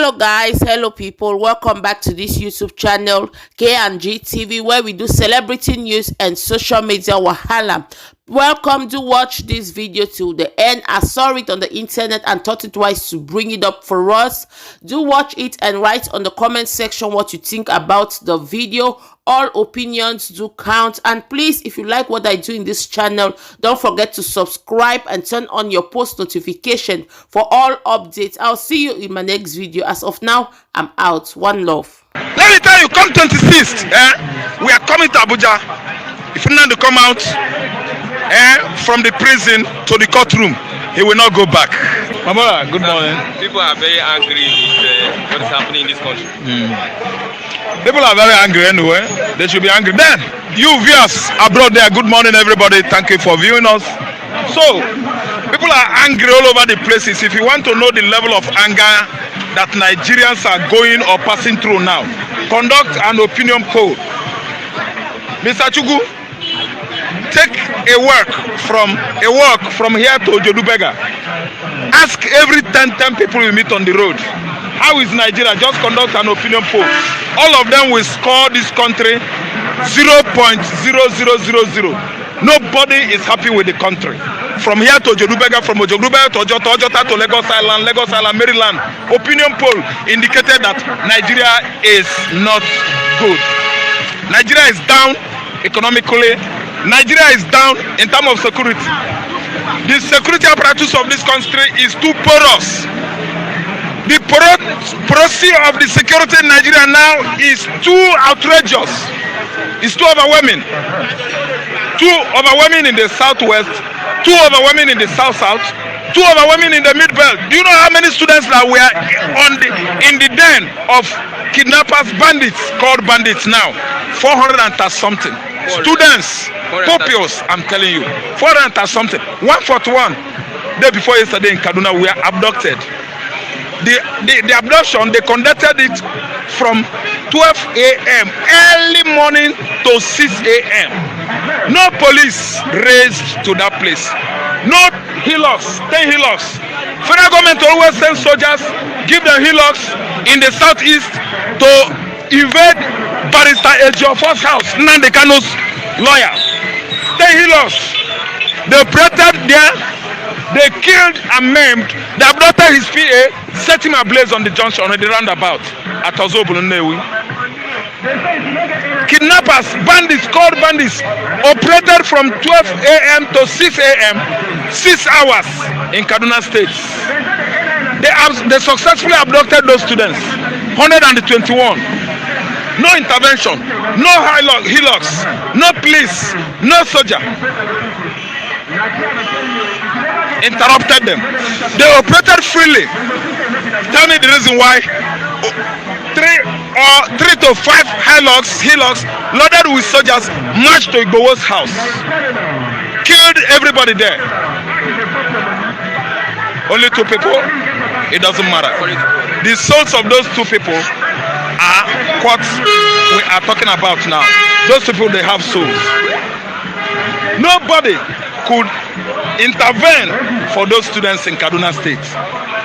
Hello guys, hello people, welcome back to this YouTube channel KONGSSIP TV, where we do celebrity news and social media wahala. Welcome to watch this video till the end. I saw it on the internet and thought it wise to bring it up for us. Do watch it and write on the comment section what you think about the video. All opinions do count, and please, if you like what I do in this channel, don't forget to subscribe and turn on your post notification for all updates. I'll see you in my next video. As of now, I'm out. One love. Let me tell you, come 26th, we are coming to Abuja. If you want to come out from the prison to the courtroom, he will not go back. Mama, good morning. People are very angry with what is happening in this country. People are very angry anyway. They should be angry. Then, you viewers abroad there, good morning everybody. Thank you for viewing us. So, people are angry all over the places. If you want to know the level of anger that Nigerians are going or passing through now, conduct an opinion poll. Mr. Chugu, take a walk from here to Jodubega. Ask every 10 people you meet on the road, how is Nigeria? Just conduct an opinion poll. All of them will score this country 0.0000. Nobody is happy with the country. From here to Jodubega, from Jodubega to Ojota to Lagos Island, Maryland. Opinion poll indicated that Nigeria is not good. Nigeria is down economically. Nigeria is down in terms of security. The security apparatus of this country is too porous. The porosity of the security in Nigeria now is too outrageous. It's too overwhelming. Too overwhelming in the southwest, too overwhelming in the south-south, too overwhelming in the mid-belt. Do you know how many students that were in the den of kidnappers, bandits, called bandits now? 400 and something. Students, pupils, I'm telling you, 400 and something. 141 day before yesterday in Kaduna were abducted. The abduction, they conducted it from 12 a.m. early morning to 6 a.m. No police raised to that place. No hillocks, 10 hillocks. Federal government always sends soldiers, give them hillocks in the southeast to invade Barrister Ejiofor's house, Nnamdi Kanu's lawyer. 10 hillocks. They operated there. They killed and maimed. They abducted his PA, set him ablaze on the junction, on the roundabout at Ozobulunewi. Kidnappers, bandits, called bandits, operated from 12 a.m. to 6 a.m., 6 hours in Kaduna State. They successfully abducted those students, 121. No intervention, no hillocks, no police, no soldier. Interrupted them. They operated freely. Tell me the reason why 3 to 5 hillocks loaded with soldiers marched to Igbowo's house, killed everybody there. Only 2 people. It doesn't matter. The souls of those 2 people are what we are talking about now. Those people, they have souls. Nobody could intervene for those students in Kaduna State.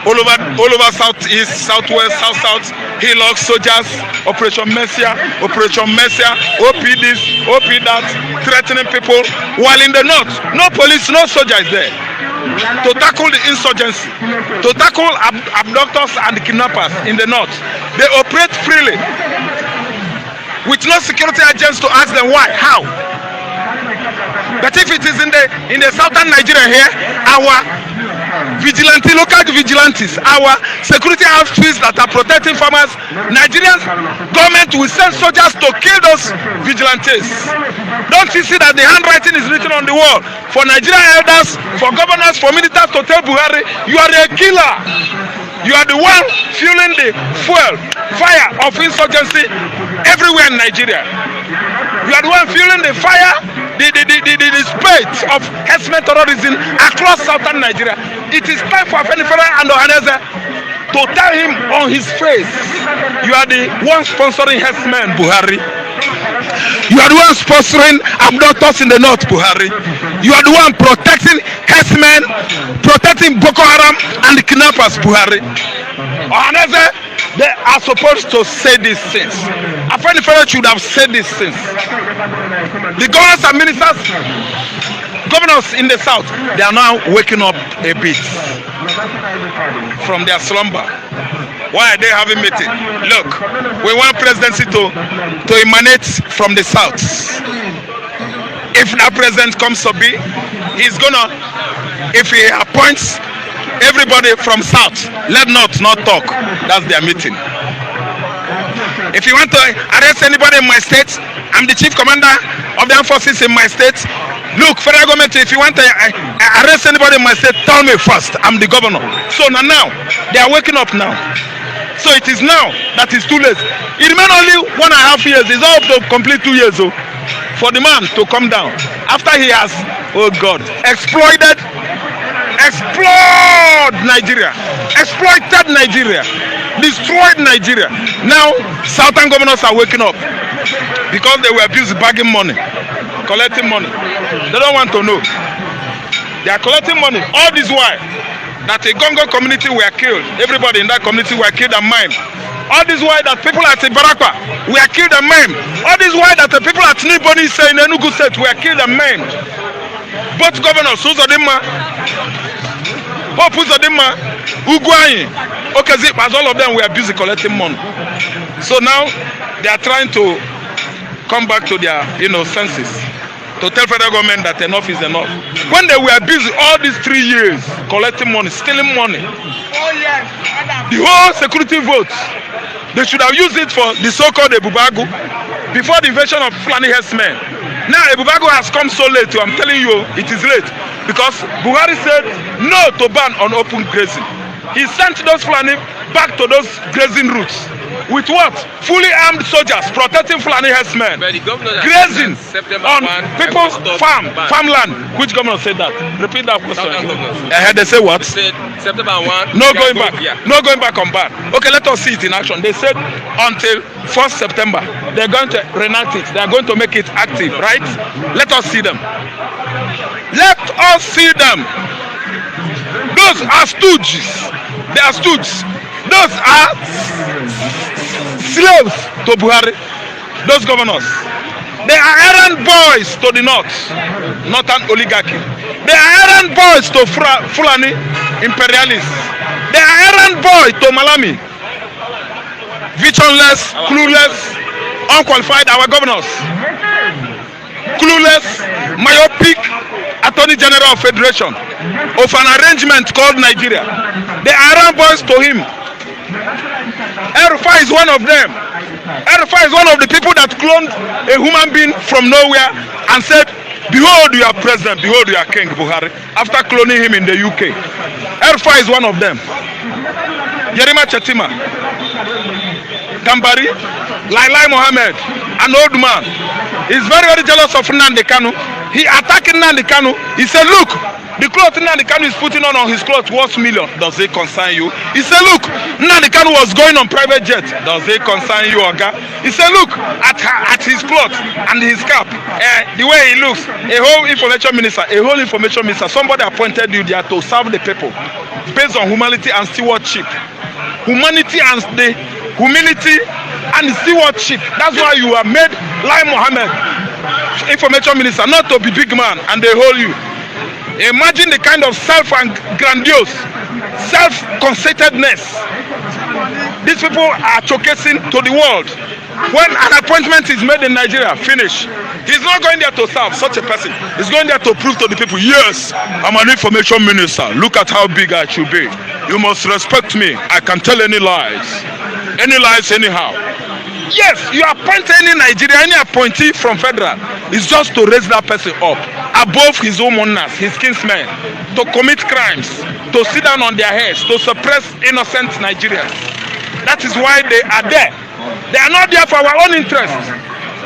All over southeast, southwest, south, hillocks, soldiers, Operation Mercia, OP this, OP that, threatening people. While in the north, no police, no soldiers there to tackle the insurgency, to tackle abductors and the kidnappers in the north. They operate freely with no security agents to ask them why, how. But if it is in the southern Nigeria here, our local vigilantes, our security outfits that are protecting farmers, Nigerian government will send soldiers to kill those vigilantes. Don't you see that the handwriting is written on the wall for Nigerian elders, for governors, for ministers to tell Buhari, you are a killer. You are the one fueling the fire of insurgency everywhere in Nigeria. You are the one fueling the fire, the spate of herdsmen terrorism across southern Nigeria. It is time for Afenifere and Ohaneze to tell him on his face, you are the one sponsoring herdsmen, Buhari. You are the one sponsoring abductors in the north, Buhari. You are the one protecting herdsmen, protecting Boko Haram and the kidnappers, Buhari. Ohaneze, They are supposed to say these things. Afenifere should have said these things. The governors and ministers, governors in the south, they are now waking up a bit from their slumber. Why are they having meeting? Look, we want presidency to emanate from the south. If that president comes to be, he's gonna, if he appoints everybody from south, let not talk. That's their meeting. If you want to arrest anybody in my state, I'm the chief commander of the armed forces in my state. Look, federal government, if you want to arrest anybody in my state, tell me first. I'm the governor. So now they are waking up now. So it is now that it's too late. It remains only 1.5 years. It's all to complete 2 years for the man to come down after he has, oh God, exploited Nigeria, exploited Nigeria, destroyed Nigeria. Now southern governors are waking up because they were abused, bagging money, collecting money. They don't want to know. They are collecting money. All this while that a Congo community were killed, everybody in that community were killed and maimed. All this while that people at Biaran were killed and maimed. All this while that the people at Niboni say in Enugu State were killed and maimed. Both governors, Uzodimma, Hope Uzodimma, Ugwuanyi, Okezip, as all of them were busy collecting money. So now they are trying to come back to their senses, to tell federal government that enough is enough. When they were busy all these 3 years collecting money, stealing money, the whole security votes, they should have used it for the so-called Ebubagu before the invasion of Fulani herdsmen. Now Ebubagu has come so late, I'm telling you, it is late, because Buhari said no to ban on open grazing. He sent those Fulani back to those grazing routes. With what? Fully armed soldiers protecting Fulani herdsmen, grazing on people's farmland. Which governor said that? Repeat that question. They say what? They said September 1. No going back. No going back on ban. Okay, let us see it in action. They said until 1st September, they're going to reenact it. They're going to make it active, right? Let us see them. Let us see them. Those are stooges. They are stooges. Those are slaves to Buhari. Those governors. They are errand boys to the north, northern oligarchy. They are errand boys to Fulani imperialists. They are errand boys to Malami. Visionless, clueless, unqualified, our governors. Clueless, myopic, Attorney General of Federation of an arrangement called Nigeria. They are errand boys to him. Erfa is one of them. Erfa is one of the people that cloned a human being from nowhere and said, behold your president, behold your king Buhari, after cloning him in the UK. Erfa is one of them. Yerima Chetima, Gambari, Lailai Mohammed, an old man. He's very, very jealous of Nnamdi Kanu. He attacked Nnamdi Kanu. He said, look, the cloth Nnamdi Kanu is putting on his clothes worth million. Does it concern you? He said, look, Nnamdi Kanu was going on private jet. Does it concern you, Oga? He said, look at his clothes and his cap. The way he looks, a whole information minister, somebody appointed you there to serve the people based on humanity and stewardship. Humanity and the humility and stewardship. That's why you are made like Mohammed, information minister, not to be big man and they hold you. Imagine the kind of self-grandiose, self-conceitedness these people are showcasing to the world. When an appointment is made in Nigeria, finish. He's not going there to serve such a person. He's going there to prove to the people, yes, I'm an information minister. Look at how big I should be. You must respect me. I can tell any lies anyhow. Yes, you appoint any Nigerian, any appointee from federal, it's just to raise that person up above his own owners, his kinsmen, to commit crimes, to sit down on their heads, to suppress innocent Nigerians. That is why they are there. They are not there for our own interest.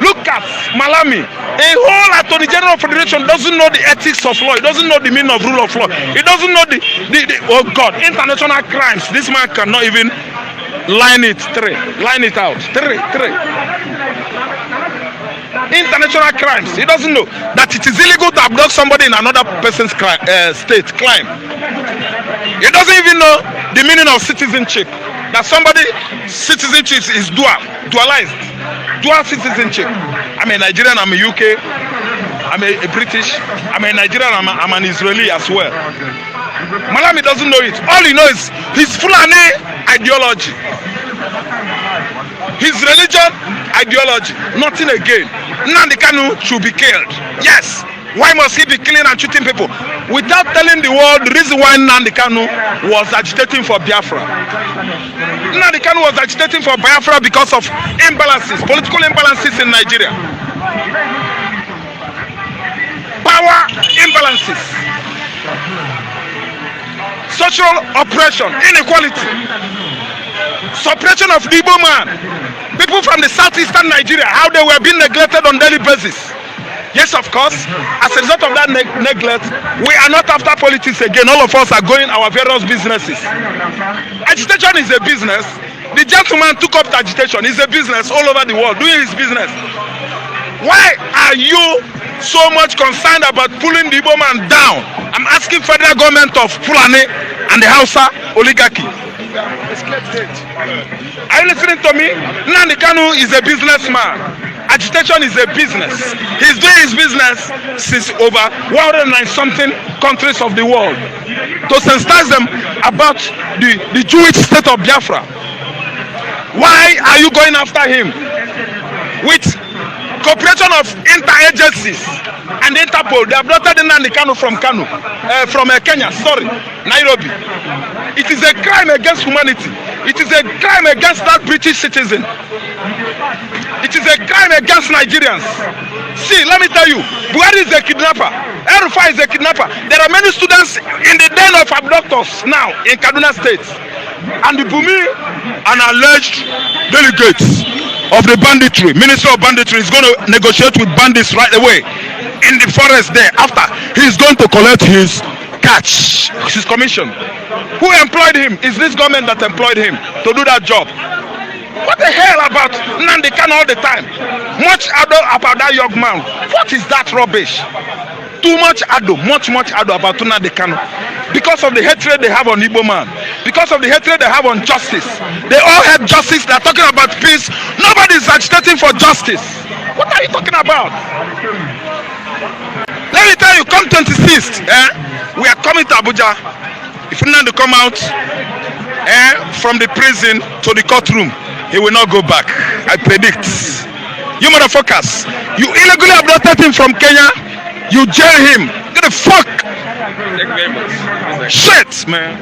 Look at Malami. A whole Attorney General Federation doesn't know the ethics of law. It doesn't know the meaning of rule of law. It doesn't know the oh God, international crimes. This man cannot even line it out. International crimes. He doesn't know that it is illegal to abduct somebody in another person's state. He doesn't even know the meaning of citizenship. that somebody citizenship is dualized, dual citizenship. I'm a Nigerian, I'm a UK, I'm a British, I'm a Nigerian, I'm an Israeli as well. Malami doesn't know it. All he knows is his Fulani ideology, his religion ideology, nothing again. Nnamdi Kanu should be killed. Yes. Why must he be killing and shooting people? Without telling the world the reason why Nnamdi Kanu was agitating for Biafra. Nnamdi Kanu was agitating for Biafra because of imbalances, political imbalances in Nigeria. Power imbalances. Social oppression, inequality. Suppression of the Igbo man. People from the southeastern Nigeria, how they were being neglected on daily basis. Yes, of course. As a result of that neglect, we are not after politics again. All of us are going our various businesses. Agitation is a business. The gentleman took up the agitation. It's a business all over the world, doing his business. Why are you so much concerned about pulling the Igbo man down? I'm asking federal government of Fulani and the Hausa oligarchy. Are you listening to me? Nnamdi Kanu is a businessman. Agitation is a business. He's doing his business since over 109-something countries of the world to sensitize them about the Jewish state of Biafra. Why are you going after him? With cooperation of inter-agencies and Interpol, they have brought Nnamdi Kanu from Kenya, Nairobi. It is a crime against humanity. It is a crime against that British citizen. It is a crime against Nigerians. See, let me tell you, Buhari is a kidnapper. El-Rufai is a kidnapper. There are many students in the den of abductors now in Kaduna State. And the Bumi, an alleged delegates of the banditry, Minister of Banditry, is going to negotiate with bandits right away in the forest there. After he's going to collect his catch, his commission. Who employed him? Is this government that employed him to do that job? What the hell about Nnamdi Kanu all the time? Much ado about that young man. What is that rubbish? Too much ado, much ado about Nnamdi Kanu. Because of the hatred they have on Igbo man. Because of the hatred they have on justice. They all have justice. They're talking about peace. Nobody is agitating for justice. What are you talking about? Let me tell you, come 26th, we are coming to Abuja. If Nnamdi come out from the prison to the courtroom, he will not go back. I predict. You motherfuckers, you illegally abducted him from Kenya. You jail him. Get the fuck. Thank you very much. Shit, man.